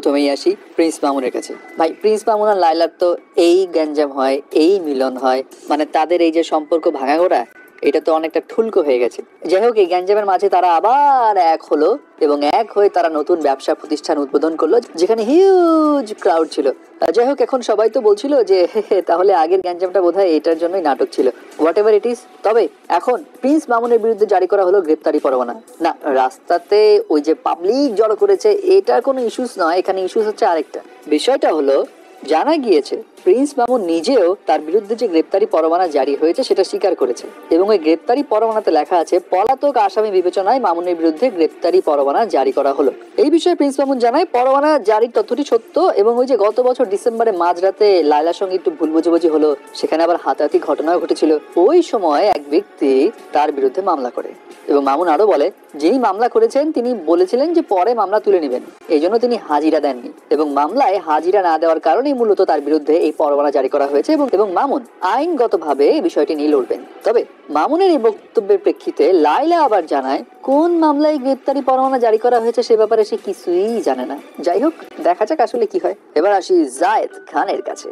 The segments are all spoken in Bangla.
প্রথমেই আসি প্রিন্স মামুনের কাছে। ভাই, প্রিন্স মামুন আর লায়লার তো এই গ্যাঞ্জাম হয়, এই মিলন হয়, মানে তাদের এই যে সম্পর্ক ভাঙাগোড়া, এটা তো অনেকটা ঠুলকো হয়ে গেছে। যাই হোক, এই গ্যাঞ্জামের মাঝে তারা আবার এক হলো এবং এক হয়ে তারা নতুন ব্যবসা প্রতিষ্ঠান উদ্বোধন করলো, যেখানে হিউজ ক্রাউড ছিল। যাই হোক, এখন সবাই তো বলছিল যে তাহলে আগের গ্যাঞ্জামটা বোধহয় এটার জন্যই নাটক ছিল, হোয়াট এভার ইট ইজ। তবে এখন প্রিন্স মামুনের বিরুদ্ধে জারি করা হলো গ্রেপ্তারি পরোয়ানা। না, রাস্তাতে ওই যে পাবলিক জড়ো করেছে এটার কোনো ইস্যুস নয়, এখানে ইস্যুস হচ্ছে আরেকটা। বিষয়টা হলো, জানা গিয়েছে প্রিন্স মামুন নিজেও তার বিরুদ্ধে যে গ্রেপ্তারি পরোয়ানা জারি হয়েছে সেটা স্বীকার করেছে এবং ওই গ্রেপ্তারি পরোয়ানাতে লেখা আছে পলাতক আসামি বিবেচনায় মামুনের বিরুদ্ধে গ্রেপ্তারি পরোয়ানা জারি করা হলো। এই বিষয়ে প্রিন্স মামুন জানায়, পরোয়ানা জারির তথ্যটি সত্য এবং ওই যে গত বছর ডিসেম্বরে মাঝরাতে লায়লার সঙ্গে একটু ভুল বোঝাবুঝি হলো, সেখানে আবার হাতাহাতি ঘটনাও ঘটেছিল। ওই সময় এক ব্যক্তি তার বিরুদ্ধে মামলা করে এবং মামুন আরো বলে, যিনি মামলা করেছেন তিনি বলেছিলেন যে পরে মামলা তুলে নেবেন, এই জন্য তিনি হাজিরা দেননি এবং মামলায় হাজিরা না দেওয়ার কারণেই মূলত তার বিরুদ্ধে এই পরোয়ানা জারি করা হয়েছে এবং মামুন আইনগতভাবে বিষয়টি নিয়ে লড়বেন। তবে মামুনের এই বক্তব্যের প্রেক্ষিতে লায়লা আবার জানায়, কোন মামলায় গ্রেপ্তারি পরোয়ানা জারি করা হয়েছে সে ব্যাপারে সে কিছুই জানে না। যাই হোক, দেখা যাক আসলে কি হয়। এবার আসি জায়েদ খানের কাছে।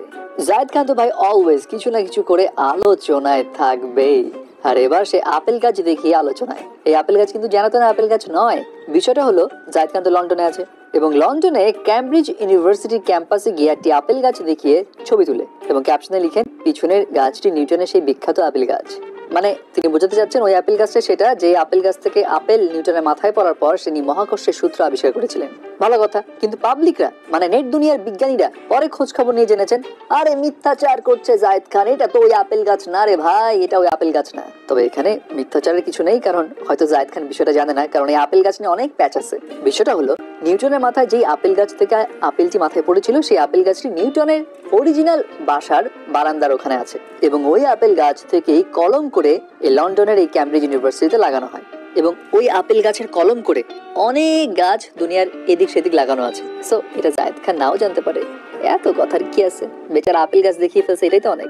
জায়েদ খান তো ভাই অলওয়েজ কিছু না কিছু করে আলোচনায় থাকবেই, আর এবার সে আপেল গাছ দেখিয়ে আলোচনায়। এই আপেল গাছ কিন্তু জানাতো না আপেল গাছ নয়। বিষয়টা হলো, জায়েদ খান তো লন্ডনে আছে এবং লন্ডনে ক্যামব্রিজ ইউনিভার্সিটি ক্যাম্পাসে গিয়ে একটি আপেল গাছ দেখিয়ে ছবি তুলে এবং ক্যাপশনে লিখেন, পিছনের গাছটি নিউটনের সেই বিখ্যাত আপেল গাছ। মানে তিনি বোঝাতে চাচ্ছেন ওই আপেল গাছটা সেটা যে আপেল গাছ থেকে আপেল নিউটনের মাথায় পড়ার পর তিনি মহাকর্ষের সূত্র আবিষ্কার করেছিলেন। ভালো কথা, কিন্তু পাবলিকরা মানে নেট দুনিয়ার বিজ্ঞানীরা পরে খোঁজ খবর নিয়ে জেনেছেন, আরে মিথ্যাচার করছে জায়েদ খান, এটা তো ওই আপেল গাছ না রে ভাই, এটা ওই আপেল গাছ না। তবে এখানে মিথ্যাচারের কিছু নেই, কারণ হয়তো জায়েদ খান বিষয়টা জানে না, কারণ এই আপেল গাছ নিয়ে অনেক প্যাচ আছে। বিষয়টা হলো, নিউটনের মাথায় যেই আপেল গাছ থেকে আপেলটি মাথায় পড়েছিল সেই আপেল গাছটি নিউটনের অরিজিনাল বাসার বারান্দার ওখানে আছে এবং ওই আপেল গাছ থেকেই কলম করে এই লন্ডনের এই ক্যামব্রিজ ইউনিভার্সিটিতে লাগানো হয় এবং ওই আপেল গাছের কলম করে অনেক গাছ দুনিয়ার এদিক সেদিক লাগানো আছে। সো এটা জায়েদ খান নাও জানতে পারে, এত কথার কি আছে, বেচারা আপেল গাছ দেখিয়ে ফেলছে, এটাই তো অনেক।